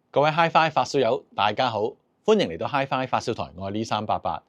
各位 HiFi 發燒友，大家好，歡迎嚟到 HiFi 發燒台，我係呢388。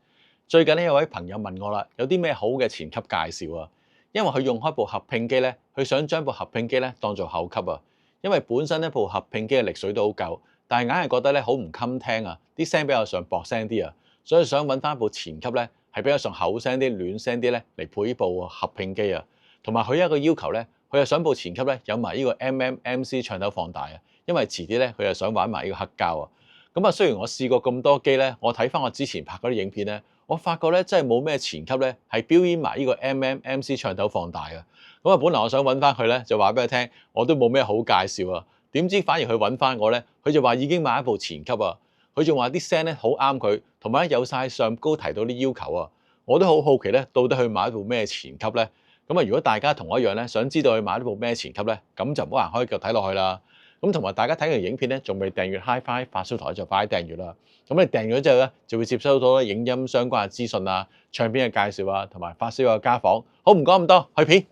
最近呢，有位朋友問我啦，有啲咩好嘅前級介紹啊？因為佢用開部合併機咧，佢想將部合併機咧當做後級啊。因為本身呢部合併機嘅力水都好夠，但係硬係覺得咧好唔襟聽啊，啲聲比較上薄聲啲啊，所以想揾翻部前級咧係比較上厚聲啲、暖聲啲咧嚟配呢部合併機啊。同埋佢有一個要求咧，佢又想部前級咧有埋呢個 MMMC 唱頭放大啊。因為遲啲咧，佢又想玩埋呢個黑膠啊。咁啊，雖然我試過咁多機咧，我睇翻我之前拍嗰啲影片咧，我發覺咧真係冇咩前級咧係標煙埋呢個 MMMC 唱頭放大嘅。咁啊，本來我想揾翻佢咧，就話俾佢聽，我都冇咩好介紹啊。點知反而佢揾翻我咧，佢就話已經買一部前級啊。佢仲話啲聲咧好啱佢，同埋有晒上高提到啲要求啊。我都好好奇咧，到底佢買一部咩前級咧？咁啊，如果大家同我一樣咧，想知道佢買一部咩前級咧，咁就唔好行開腳睇落去啦。咁同埋大家睇完影片咧，仲未訂閱 HiFi 發燒台就快啲訂閱啦。咁你訂閱咗之後咧，就會接收到影音相關嘅資訊啊、唱片嘅介紹啊，同埋發燒嘅家訪。好，唔講咁多，去片。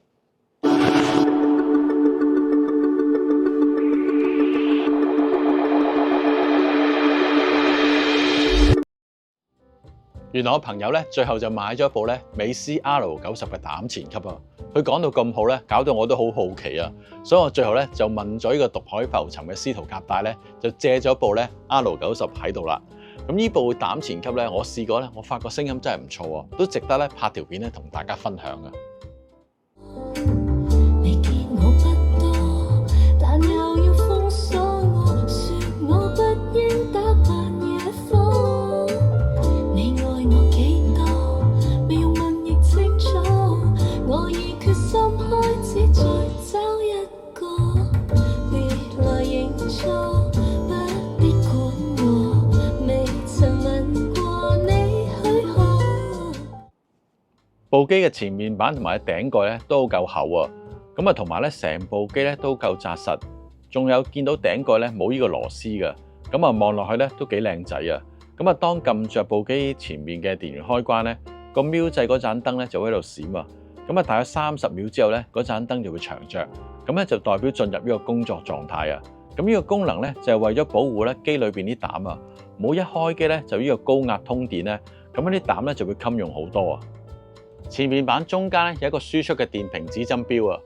原來我朋友咧最後就買咗一部咧美斯 R90嘅膽前級啊！佢講到咁好咧，搞到我都好好奇啊！所以我最後咧就問咗呢個獨海浮沉嘅司徒夾帶咧，就借咗部咧 R90喺度啦。咁呢部膽前級咧，我試過咧，我發覺聲音真係唔錯喎，都值得咧拍條片咧同大家分享嘅。部機嘅前面板同埋頂蓋咧都夠厚啊，咁啊同埋咧成部機咧都夠紮實，仲有見到頂蓋咧冇呢個螺絲嘅，咁啊望落去咧都幾靚仔啊！咁啊當撳着部機前面嘅電源開關咧，個瞄掣嗰盞燈咧就會喺度閃啊，咁啊大約30秒之後咧嗰盞燈就會長着，咁咧就代表進入呢個工作狀態啊！咁呢個功能咧就係為咗保護咧機裏邊啲膽啊，唔好一開機咧就呢個高壓通電咧，咁啲膽咧就會襟用好多啊！前面板中間咧有一個輸出嘅電平指針標啊！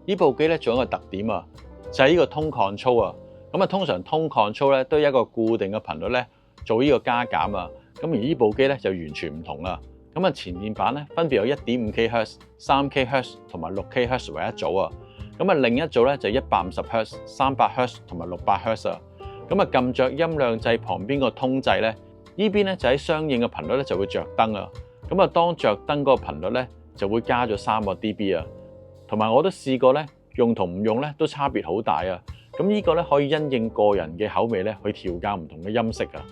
呢部機咧仲有一個特點啊，就係呢個通 control 啊！咁啊通常通 control 咧都有一個固定嘅頻率咧做呢個加減啊！咁而呢部機咧就完全唔同啦！咁啊前面板咧分別有 1.5 kHz、3 kHz 同埋6 kHz 為一組啊！咁啊另一組咧就150 Hz、300 Hz 同埋600 Hz 啊！咁啊撳着音量掣旁邊個通掣咧，呢邊咧就喺相應嘅頻率咧就會着燈啊！咁啊，當着燈嗰個頻率咧，就會加咗3個 dB 啊。同埋我都試過咧，用同唔用咧都差別好大啊。咁呢個咧可以因應個人嘅口味咧去調校唔同嘅音色啊。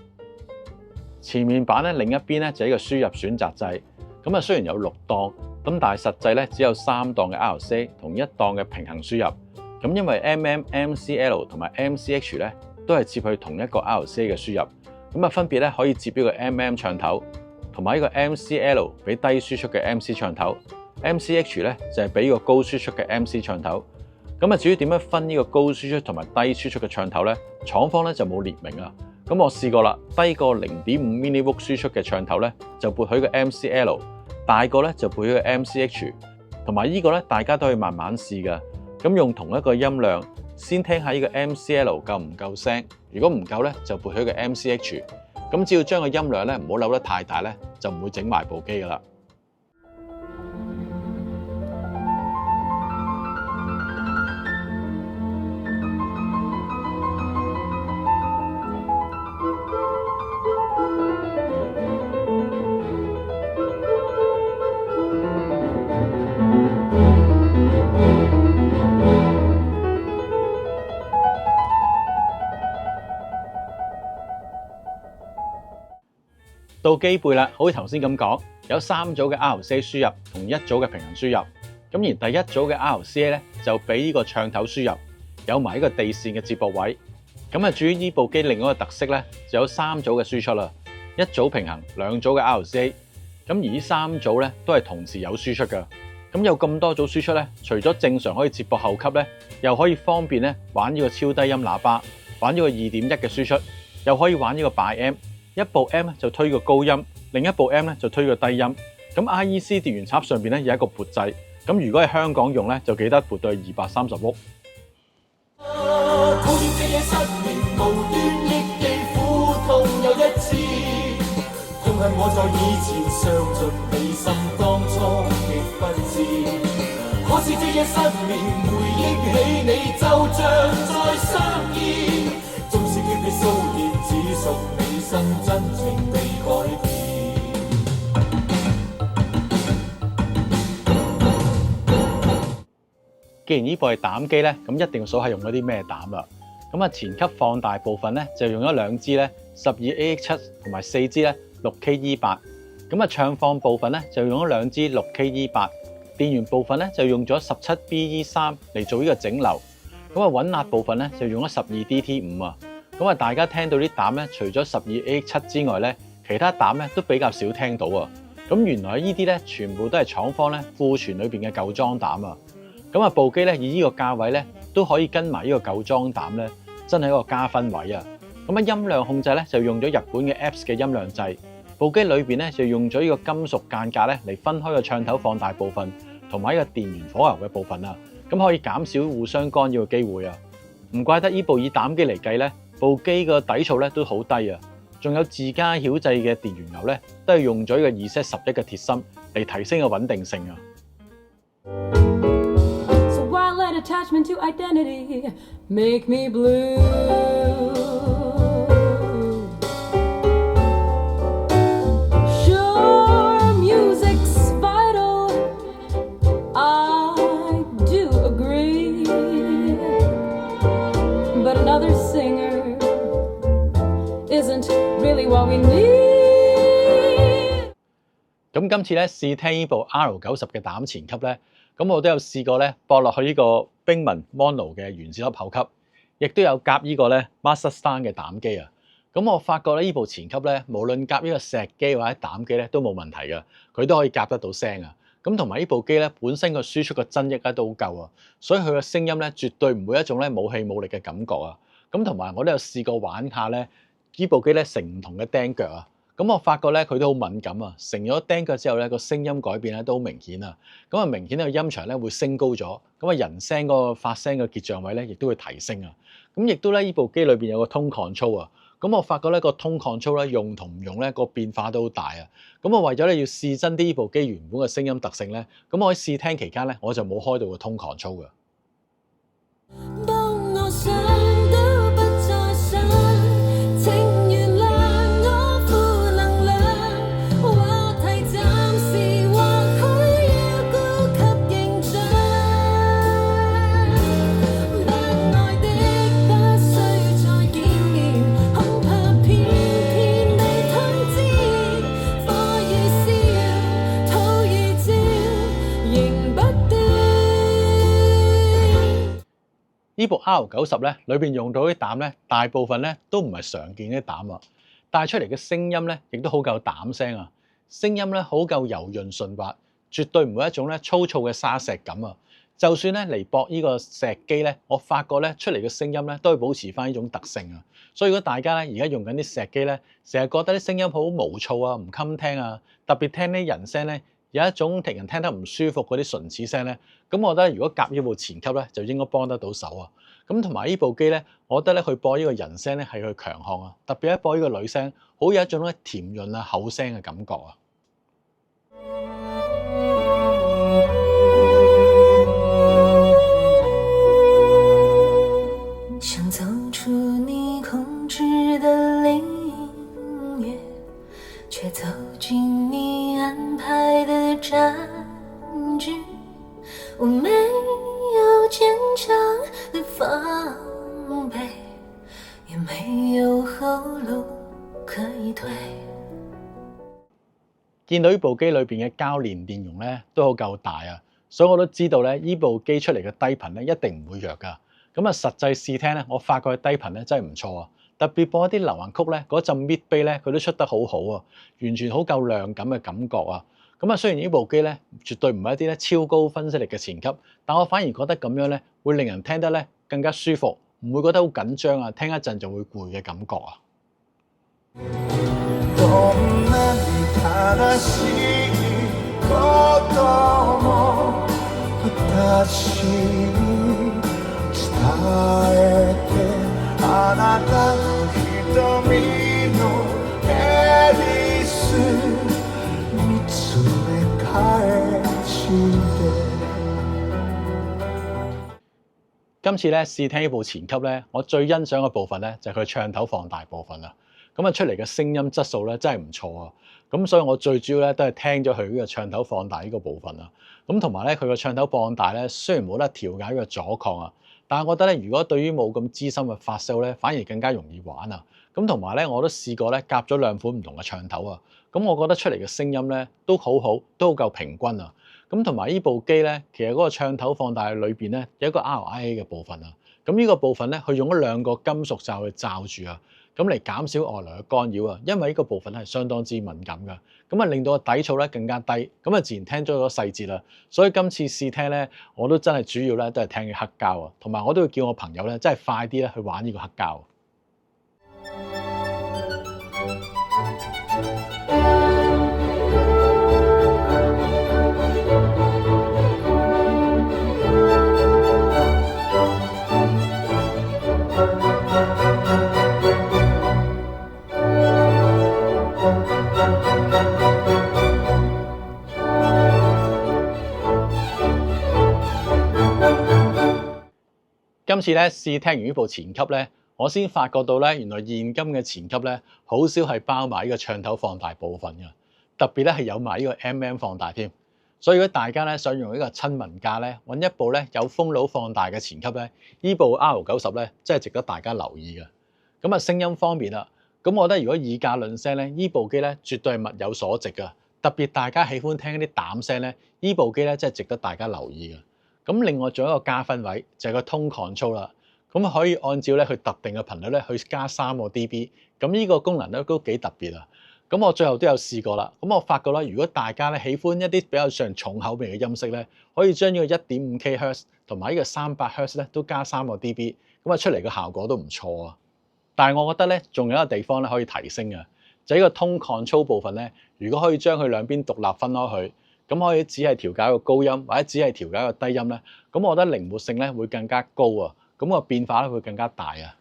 前面板咧另一邊咧就係一個輸入選擇掣。咁啊雖然有6檔，咁但係實際咧只有3檔嘅 RCA 同1檔嘅平衡輸入。咁因為 MMMCL 同埋 MCH 咧都係接去同一個 RCA 嘅輸入，咁啊分別咧可以接呢個 MM 唱頭。同埋呢個 MCL 俾低輸出嘅 MC 唱頭 ，MCH 咧就係俾呢個高輸出嘅 MC 唱頭。咁啊，至於點樣分呢個高輸出同埋低輸出嘅唱頭咧，廠方咧就冇列明啊。咁我試過啦，低過0.5 mV 輸出嘅唱頭咧就撥許個 MCL， 大個咧就撥許個 MCH。同埋呢個咧大家都可以慢慢試㗎。咁用同一個音量，先聽下呢個 MCL 夠唔夠聲，如果唔夠咧就撥許個 MCH。咁只要將個音量咧唔好扭得太大咧，就唔會整埋部機噶啦。到機背啦，好似頭先咁講，有3組嘅 RCA 輸入同1組嘅平衡輸入。咁而第一組嘅 RCA 咧就俾呢個唱頭輸入，有埋呢個地線嘅接駁位。咁啊，至於呢部機另外一個特色咧，就有3組嘅輸出啦，1組平衡，2組嘅 RCA。咁而呢3組咧都係同時有輸出㗎。咁有咁多組輸出咧，除咗正常可以接駁後級咧，又可以方便咧玩呢個超低音喇叭。玩呢個2.1嘅輸出，又可以玩呢個擺 M， 一部 M 咧就推個高音，另一部 M 咧就推個低音。咁 IEC 電源插上邊咧有一個撥掣，咁如果係香港用咧，就記得撥到去230伏。既然呢部係膽機咧，咁一定要數係用咗啲咩膽啦。咁啊，前級放大部分咧就用咗2支咧 12AX7 同埋4支咧 6KE8。咁啊，唱放部分咧就用咗2支 6KE8。電源部分咧就用咗 17BE3 嚟做呢個整流。咁啊，穩壓部分咧就用咗 12DT5 啊。咁啊，大家聽到啲膽咧，除咗 12AX7 之外咧，其他膽咧都比較少聽到啊。咁原來呢啲咧全部都係廠方咧庫存裏邊嘅舊裝膽啊。咁啊，部機咧以呢個價位咧都可以跟埋呢個舊裝膽咧，真係一個加分位啊！咁啊，音量控制咧就用咗日本嘅 Apps 嘅音量掣，部機裏邊咧就用咗呢個金屬間隔咧嚟分開個唱頭放大部分同埋呢個電源火牛嘅部分啊，咁可以減少互相干擾嘅機會啊！唔怪得呢部以膽機嚟計咧，部機個底噪咧都好低啊！仲有自家曉製嘅電源牛咧，都係用咗呢個2Z11嘅鐵芯嚟提升個穩定性啊！Attachment to identity make me blue. Sure, music's vital, I do agree. But another singer isn't really what we need. 咁今次咧試聽呢部 R90嘅膽前級咧。咁我都有試過咧，駁落去呢個冰文 Mono 嘅原子粒後級，亦都有夾呢個咧 Master Star 嘅膽機啊。咁我發覺咧，呢部前級咧，無論夾呢個石機或者膽機咧，都冇問題嘅，佢都可以夾得到聲啊。咁同埋呢部機咧，本身個輸出個增益咧都好夠啊，所以佢嘅聲音咧絕對唔會一種咧冇氣冇力嘅感覺啊。咁同埋我都有試過玩下咧，呢部機咧成唔同嘅釘腳啊。咁我發覺咧佢都好敏感啊，成咗釘腳之後咧個聲音改變咧都好明顯啊，咁啊明顯呢個音場咧會升高咗，咁啊人聲嗰個發聲嘅結像位咧亦都會提升啊，咁亦都咧呢部機裏邊有個 Tone Control啊，咁我發覺咧個 Tone Control 咧用同唔用咧個變化都好大啊，咁我為咗咧要試真啲呢部機原本嘅聲音特性咧，咁我喺試聽期間咧我就冇開到個 Tone Control 嘅。呢部 R90咧，裏邊用到啲膽咧，大部分咧都唔係常見啲膽啊，帶出嚟嘅聲音咧，亦都好夠膽聲啊，聲音咧好夠柔潤順滑，絕對唔會一種咧粗糙嘅沙石感啊。就算咧嚟駁呢個石機咧，我發覺咧出嚟嘅聲音咧都係保持翻呢種特性啊。所以如果大家咧而家用緊啲石機咧，成日覺得啲聲音好毛躁啊，唔襟聽啊，特別聽啲人聲咧，有一種令人聽得唔舒服嗰啲唇齒聲咧，咁我覺得如果夾呢部前級咧，就應該幫得到手啊。咁同埋呢部機咧，我覺得咧佢播呢個人聲咧係佢強項啊，特別一播呢個女聲，好有一種咧甜潤啊厚聲嘅感覺啊。想走出你控制的領域，卻走進你安排的戰局。我沒有堅強的防備，也沒有後路可以退。見到呢部機裏邊嘅交連電容咧都好夠大啊，所以我都知道咧呢部機出嚟嘅低頻咧一定唔會弱噶。咁啊實際試聽咧，我發覺低頻咧真係唔錯啊，特別播一啲流行曲咧，嗰陣 mid bass 咧佢都出得好好啊，完全好夠亮感嘅感覺啊。咁啊雖然呢部機咧絕對唔係一啲咧超高分析力嘅前級，但我反而覺得咁樣咧會令人聽得咧更加舒服，唔會覺得好緊張啊，聽一陣就會攰嘅感覺啊。どんなに悲しいことも私に伝えてあなたの瞳のエリス見つめ返して今次咧試聽呢部前級咧，我最欣賞嘅部分咧就係佢唱頭放大部分啦。咁啊出嚟嘅聲音質素咧真係唔錯啊！咁所以我最主要咧都係聽咗佢呢個唱頭放大呢個部分啦。咁同埋咧佢個唱頭放大咧，雖然冇得調解呢個阻抗啊，但係我覺得咧如果對於冇咁資深嘅發燒咧，反而更加容易玩啊！咁同埋咧我都試過咧夾咗兩款唔同嘅唱頭啊，咁我覺得出嚟嘅聲音咧都好好，都好夠平均啊！咁同埋呢部機咧，其實嗰個唱頭放大裏邊咧有一個 RIA 嘅部分啊。咁呢個部分咧，佢用咗兩個金屬罩去罩住啊，咁嚟減少外來嘅干擾啊。因為呢個部分係相當之敏感㗎，咁啊令到個底噪咧更加低，咁啊自然聽咗個細節啦。所以今次試聽咧，我都真係主要咧都係聽嘅黑膠啊，同埋我都會叫我朋友咧真係快啲咧去玩呢個黑膠。今次咧試聽完呢部前級咧，我先發覺到咧，原來現今嘅前級咧，好少係包埋呢個唱頭放大部分嘅，特別咧係有埋呢個 MM 放大添。所以如果大家咧想用呢個親民價咧，揾一部咧有風佬放大嘅前級咧，呢部 R90咧真係值得大家留意嘅。咁啊聲音方面啦，咁我覺得如果以價論聲咧，呢部機咧絕對係物有所值嘅。特別大家喜歡聽一啲膽聲咧，呢部機咧真係值得大家留意嘅。咁另外仲有一個加分位就係個 Tone Control 啦，咁可以按照咧佢特定嘅頻率咧去加3個 dB，咁呢個功能咧都幾特別啊！咁我最後都有試過啦，咁我發覺啦，如果大家咧喜歡一啲比較上重口味嘅音色咧，可以將呢個 1.5kHz 同埋呢個300Hz 咧都加3個 dB，咁啊出嚟嘅效果都唔錯啊！但係我覺得咧仲有一個地方咧可以提升嘅，就係呢個 Tone Control 部分咧，如果可以將佢兩邊獨立分開去。咁可以只係調校個高音，或者只係調校個低音咧，咁我覺得靈活性咧會更加高啊，咁個變化咧會更加大啊。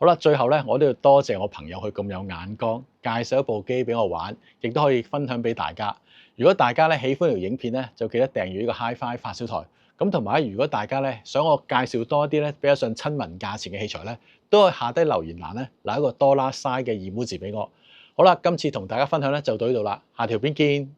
好啦，最後咧我都要多謝我朋友佢咁有眼光，介紹一部機俾我玩，亦都可以分享俾大家。如果大家咧喜歡條影片咧，就記得訂閱呢個 HiFi 發燒台。咁同埋如果大家咧想我介紹多啲咧比較上親民價錢嘅器材咧，都可以下低留言欄咧留一個$sign嘅emoji俾我。好啦，今次同大家分享咧就到呢度啦，下條片見。